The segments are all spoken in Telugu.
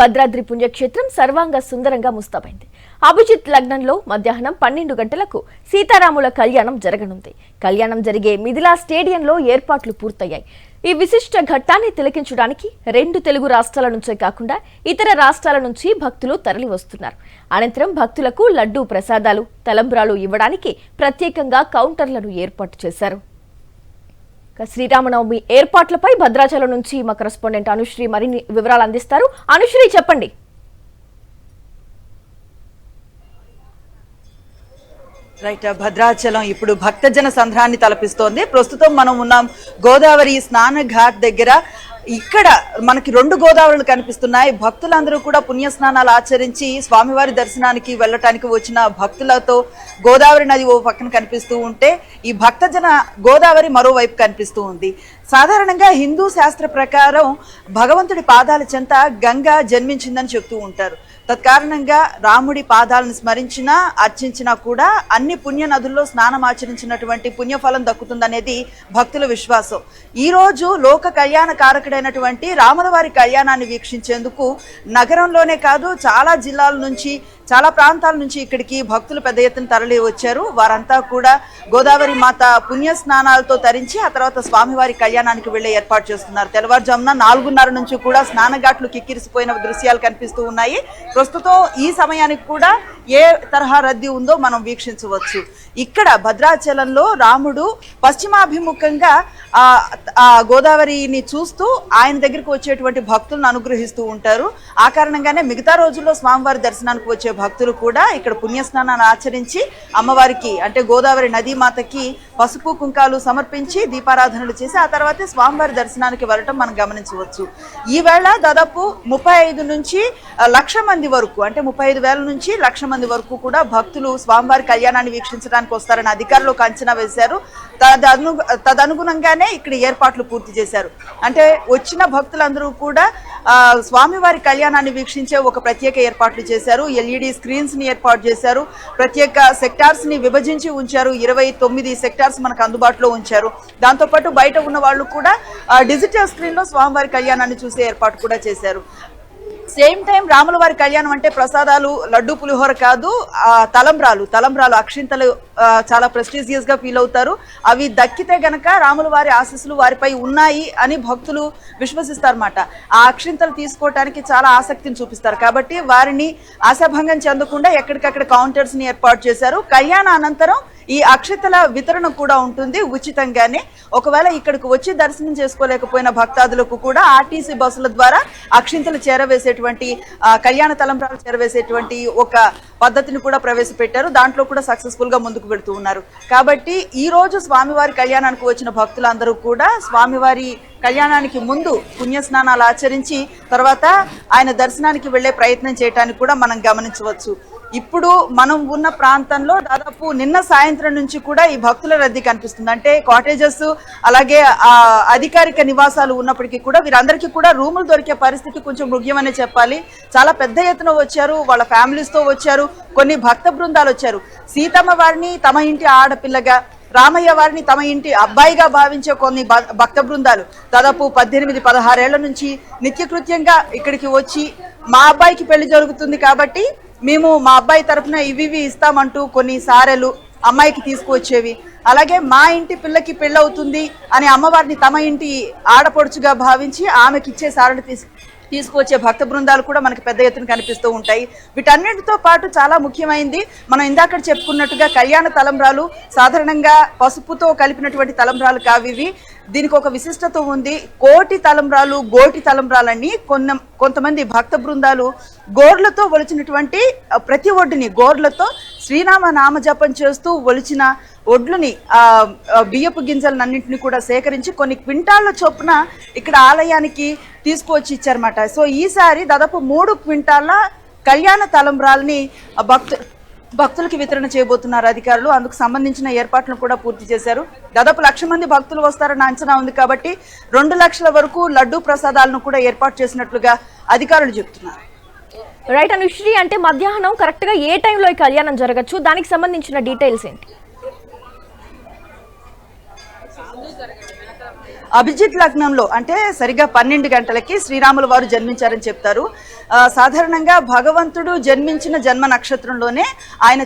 భద్రాద్రి పుణ్యక్షేత్రం సర్వాంగ సుందరంగా ముస్తాబైంది. అభిజిత్ లగ్నంలో మధ్యాహ్నం 12 గంటలకు సీతారాముల కళ్యాణం జరగనుంది. కళ్యాణం జరిగే మిథిలా స్టేడియంలో ఏర్పాట్లు పూర్తయ్యాయి. ఈ విశిష్ట ఘట్టాన్ని తిలకించడానికి 2 తెలుగు రాష్ట్రాల నుంచే కాకుండా ఇతర రాష్ట్రాల నుంచి భక్తులు తరలి వస్తున్నారు. అనంతరం భక్తులకు లడ్డూ ప్రసాదాలు, తలంబ్రాలు ఇవ్వడానికి ప్రత్యేకంగా కౌంటర్లను ఏర్పాటు చేశారు. శ్రీరామనవమి ఏర్పాట్లపై భద్రాచలం నుంచి మా కరెస్పాండెంట్ అనుశ్రీ మరిన్ని వివరాలు అందిస్తారు. అనుశ్రీ, చెప్పండి. రైట్, భద్రాచలం ఇప్పుడు భక్తజన సంద్రాన్ని తలపిస్తోంది. ప్రస్తుతం మనం ఉన్నాం గోదావరి స్నాన ఘాట్ దగ్గర. ఇక్కడ మనకి 2 గోదావరులు కనిపిస్తున్నాయి. భక్తులందరూ కూడా పుణ్య స్నానాలు ఆచరించి స్వామివారి దర్శనానికి వెళ్ళటానికి వచ్చిన భక్తులతో గోదావరి నది ఓ పక్కన కనిపిస్తూ ఉంటే ఈ భక్తజన గోదావరి మరోవైపు కనిపిస్తూ ఉంది. సాధారణంగా హిందూ శాస్త్ర ప్రకారం భగవంతుడి పాదాల చెంత గంగా జన్మించిందని చెప్తూ ఉంటారు. తత్కారణంగా రాముడి పాదాలను స్మరించినా అర్చించినా కూడా అన్ని పుణ్య నదుల్లో స్నానం ఆచరించినటువంటి పుణ్యఫలం దక్కుతుందనేది భక్తుల విశ్వాసం. ఈ రోజు లోక కళ్యాణ కారకుడైనటువంటి రాముల వారి కళ్యాణాన్ని వీక్షించేందుకు నగరంలోనే కాదు చాలా జిల్లాల నుంచి, చాలా ప్రాంతాల నుంచి ఇక్కడికి భక్తులు పెద్ద ఎత్తున తరలి వచ్చారు. వారంతా కూడా గోదావరి మాత పుణ్య స్నానాలతో తరించి ఆ తర్వాత స్వామివారి కళ్యాణానికి వెళ్లే ఏర్పాటు చేస్తున్నారు. తెల్లవారుజామున 4:30 నుంచి కూడా స్నానఘాట్లు కిక్కిరిసిపోయిన దృశ్యాలు కనిపిస్తూ ఉన్నాయి. ప్రస్తుతం ఈ సమయానికి కూడా ఏ తరహా రద్దీ ఉందో మనం వీక్షించవచ్చు. ఇక్కడ భద్రాచలంలో రాముడు పశ్చిమాభిముఖంగా ఆ గోదావరిని చూస్తూ ఆయన దగ్గరకు వచ్చేటువంటి భక్తులను అనుగ్రహిస్తూ ఉంటారు. ఆ కారణంగానే మిగతా రోజుల్లో స్వామివారి దర్శనానికి వచ్చే భక్తులు కూడా ఇక్కడ పుణ్యస్నానాన్ని ఆచరించి అమ్మవారికి అంటే గోదావరి నదీమాతకి పసుపు కుంకాలు సమర్పించి దీపారాధనలు చేసి ఆ తర్వాతే స్వామివారి దర్శనానికి వెళ్ళటం మనం గమనించవచ్చు. ఈవేళ దాదాపు 35 నుంచి 1,00,000 మంది వరకు, అంటే 35,000 నుంచి 1,00,000 మంది వరకు కూడా భక్తులు స్వామివారి కళ్యాణాన్ని వీక్షించడానికి వస్తారని అధికారులు అంచనా వేశారు. తదనుగుణంగానే ఇక్కడ ఏర్పాట్లు పూర్తి చేశారు. అంటే వచ్చిన భక్తులందరూ కూడా స్వామివారి కళ్యాణాన్ని వీక్షించే ఒక ప్రత్యేక ఏర్పాట్లు చేశారు. LED స్క్రీన్స్ ని ఏర్పాటు చేశారు. ప్రత్యేక సెక్టార్స్ ని విభజించి ఉంచారు. 29 సెక్టార్స్ మనకు అందుబాటులో ఉంచారు. దాంతోపాటు బయట ఉన్న వాళ్ళు కూడా డిజిటల్ స్క్రీన్ లో స్వామివారి కళ్యాణాన్ని చూసే ఏర్పాటు కూడా చేశారు. సేమ్ టైం రాముల వారి కళ్యాణం అంటే ప్రసాదాలు, లడ్డు పులిహోర కాదు, తలంబ్రాలు అక్షింతలు చాలా ప్రెస్టీజియస్ గా ఫీల్ అవుతారు. అవి దక్కితే గనక రాముల వారి ఆశీస్సులు వారిపై ఉన్నాయి అని భక్తులు విశ్వసిస్తారన్నమాట. ఆ అక్షింతలు తీసుకోవటానికి చాలా ఆసక్తిని చూపిస్తారు. కాబట్టి వారిని ఆశాభంగం చెందకుండా ఎక్కడికక్కడ కౌంటర్స్ ని ఏర్పాటు చేశారు. కళ్యాణ అనంతరం ఈ అక్షింతల వితరణ కూడా ఉంటుంది ఉచితంగానే. ఒకవేళ ఇక్కడికి వచ్చి దర్శనం చేసుకోలేకపోయిన భక్తాదులకు కూడా RTC బస్సుల ద్వారా అక్షింతలు చేరవేసేటువంటి కళ్యాణ తలంబ్రాలు చేరవేసేటువంటి ఒక పద్ధతిని కూడా ప్రవేశపెట్టారు. దాంట్లో కూడా సక్సెస్ఫుల్ గా ముందుకు వెళుతూ ఉన్నారు. కాబట్టి ఈ రోజు స్వామివారి కళ్యాణానికి వచ్చిన భక్తులందరూ కూడా స్వామివారి కళ్యాణానికి ముందు పుణ్యస్నానాలు ఆచరించి తర్వాత ఆయన దర్శనానికి వెళ్లే ప్రయత్నం చేయడానికి కూడా మనం గమనించవచ్చు. ఇప్పుడు మనం ఉన్న ప్రాంతంలో దాదాపు నిన్న సాయంత్రం నుంచి కూడా ఈ భక్తుల రద్దీ కనిపిస్తుంది. అంటే కాటేజెస్ అలాగే అధికారిక నివాసాలు ఉన్నప్పటికీ కూడా వీరందరికీ కూడా రూములు దొరికే పరిస్థితి కొంచెం మృగ్యమనే చెప్పాలి. చాలా పెద్ద ఎత్తున వచ్చారు, వాళ్ళ ఫ్యామిలీస్ తో వచ్చారు. కొన్ని భక్త బృందాలు వచ్చారు. సీతమ్మ వారిని తమ ఇంటి ఆడపిల్లగా, రామయ్య వారిని తమ ఇంటి అబ్బాయిగా భావించే కొన్ని భక్త బృందాలు దాదాపు 18-16 ఏళ్ల నుంచి నిత్యకృత్యంగా ఇక్కడికి వచ్చి మా అబ్బాయికి పెళ్లి జరుగుతుంది కాబట్టి మేము మా అబ్బాయి తరఫున ఇవి ఇస్తామంటూ కొన్ని సారెలు అమ్మాయికి తీసుకువచ్చేవి. అలాగే మా ఇంటి పిల్లకి పెళ్ళవుతుంది అని అమ్మవారిని తమ ఇంటి ఆడపడుచుగా భావించి ఆమెకి ఇచ్చే సారెలు తీసుకువచ్చే భక్త బృందాలు కూడా మనకి పెద్ద ఎత్తున కనిపిస్తూ ఉంటాయి. వీటన్నిటితో పాటు చాలా ముఖ్యమైనది మనం ఇందాక చెప్పుకున్నట్టుగా కళ్యాణ తలంబ్రాలు సాధారణంగా పసుపుతో కలిపినటువంటి తలంబ్రాలు కావివి. దీనికి ఒక విశిష్టత ఉంది. కోటి తలంబ్రాలు, గోటి తలంబ్రాలని కొంతమంది భక్త బృందాలు గోర్లతో ఒలిచినటువంటి ప్రతి ఒడ్డుని గోర్లతో శ్రీనామ నామజపం చేస్తూ ఒలిచిన ఒడ్లుని బియ్యపు గింజలన్నింటినీ కూడా సేకరించి కొన్ని క్వింటాళ్ల చొప్పున ఇక్కడ ఆలయానికి తీసుకువచ్చి ఇచ్చారన్నమాట. సో ఈసారి దాదాపు 3 క్వింటాళ్ల కళ్యాణ తలంబ్రాలని భక్తులకి వితరణ చేయబోతున్నారు అధికారులు. అందుకు సంబంధించిన ఏర్పాట్లను కూడా పూర్తి చేశారు. దాదాపు 1,00,000 మంది భక్తులు వస్తారన్న అంచనా ఉంది కాబట్టి 2 లక్షల వరకు లడ్డూ ప్రసాదాలను కూడా ఏర్పాటు చేసినట్లుగా అధికారులు చెప్తున్నారు. రైట్ అనుశ్రీ, అంటే మధ్యాహ్నం కరెక్ట్ గా ఏ టైంలో ఈ కళ్యాణం జరగచ్చు, దానికి సంబంధించిన డీటెయిల్స్ ఏంటి? అభిజిత్ లగ్నంలో అంటే సరిగా 12 గంటలకి శ్రీరాముల వారు జన్మించారని చెప్తారు. సాధారణంగా భగవంతుడు జన్మించిన జన్మ నక్షత్రంలోనే ఆయన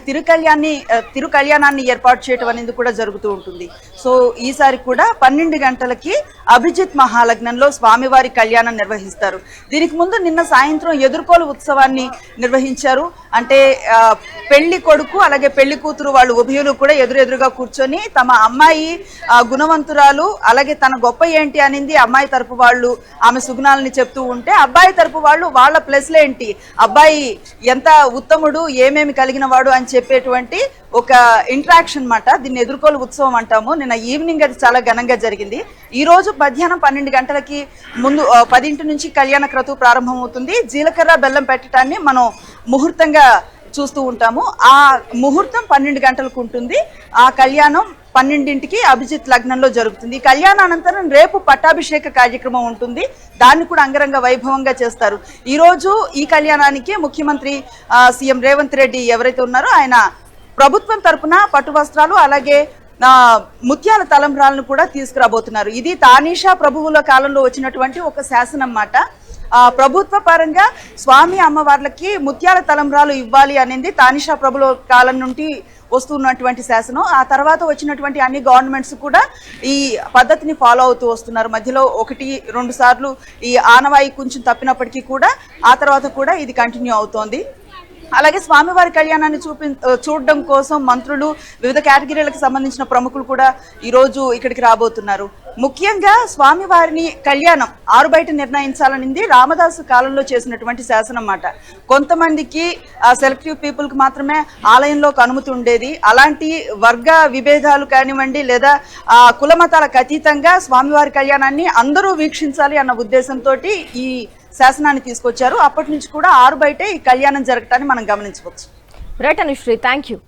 తిరుకళ్యాణాన్ని ఏర్పాటు చేయటం అనేది కూడా జరుగుతూ ఉంటుంది. సో ఈసారి కూడా 12 గంటలకి అభిజిత్ మహాలగ్నంలో స్వామివారి కళ్యాణం నిర్వహిస్తారు. దీనికి ముందు నిన్న సాయంత్రం ఎదుర్కోలు ఉత్సవాన్ని నిర్వహించారు. అంటే పెళ్లి కొడుకు అలాగే పెళ్లి కూతురు వాళ్ళు ఉభయులు కూడా ఎదురెదురుగా కూర్చొని తమ అమ్మాయి గుణవంతురాలు అలాగే తన గొప్ప ఏంటి అనింది అమ్మాయి తరపు వాళ్ళు ఆమె సుగుణాలని చెప్తూ ఉంటే, అబ్బాయి తరపు వాళ్ళు వాళ్ళ ప్లస్లేంటి, అబ్బాయి ఎంత ఉత్తముడు, ఏమేమి కలిగిన వాడు అని చెప్పేటువంటి ఒక ఇంట్రాక్షన్ మాట. దీన్ని ఎదుర్కోలు ఉత్సవం అంటాము. నిన్న ఈవినింగ్ అది చాలా ఘనంగా జరిగింది. ఈ రోజు మధ్యాహ్నం 12 గంటలకి ముందు 10 నుంచి కళ్యాణ క్రతువు ప్రారంభమవుతుంది. జీలకర్ర బెల్లం పెట్టడాన్ని మనం ముహూర్తంగా చూస్తూ ఉంటాము. ఆ ముహూర్తం 12 గంటలకు ఉంటుంది. ఆ కళ్యాణం 12ంటికి అభిజిత్ లగ్నంలో జరుగుతుంది. కళ్యాణానంతరం రేపు పట్టాభిషేక కార్యక్రమం ఉంటుంది. దాన్ని కూడా అంగరంగ వైభవంగా చేస్తారు. ఈ రోజు ఈ కళ్యాణానికి ముఖ్యమంత్రి సీఎం రేవంత్ రెడ్డి ఎవరైతే ఉన్నారో ఆయన ప్రభుత్వం తరపున పట్టు వస్త్రాలు అలాగే ముత్యాల తలంబ్రాలను కూడా తీసుకురాబోతున్నారు. ఇది తానీషా ప్రభువుల కాలంలో వచ్చినటువంటి ఒక శాసనం అన్నమాట. ప్రభుత్వ పరంగా స్వామి అమ్మవార్లకి ముత్యాల తలంబ్రాలు ఇవ్వాలి అనేది తానిషా ప్రభుల కాలం నుండి వస్తున్నటువంటి శాసనం. ఆ తర్వాత వచ్చినటువంటి అన్ని గవర్నమెంట్స్ కూడా ఈ పద్ధతిని ఫాలో అవుతూ వస్తున్నారు. మధ్యలో 1-2 సార్లు ఈ ఆనవాయి కొంచెం తప్పినప్పటికీ కూడా ఆ తర్వాత కూడా ఇది కంటిన్యూ అవుతోంది. అలాగే స్వామివారి కళ్యాణాన్ని చూడడం కోసం మంత్రులు, వివిధ కేటగిరీలకు సంబంధించిన ప్రముఖులు కూడా ఈరోజు ఇక్కడికి రాబోతున్నారు. ముఖ్యంగా స్వామివారిని కళ్యాణం ఆరుబయట నిర్ణయించాలనింది రామదాసు కాలంలో చేసినటువంటి శాసనం అన్నమాట. కొంతమందికి సెలెక్టివ్ పీపుల్కి మాత్రమే ఆలయంలోకి అనుమతి ఉండేది. అలాంటి వర్గ విభేదాలు కానివ్వండి లేదా కులమతాలకు అతీతంగా స్వామివారి కళ్యాణాన్ని అందరూ వీక్షించాలి అన్న ఉద్దేశంతో ఈ శాసనాన్ని తీసుకొచ్చారు. అప్పటి నుంచి కూడా ఆరుబయటే ఈ కళ్యాణం జరగటాన్ని మనం గమనించవచ్చు. Right Anusri, thank you.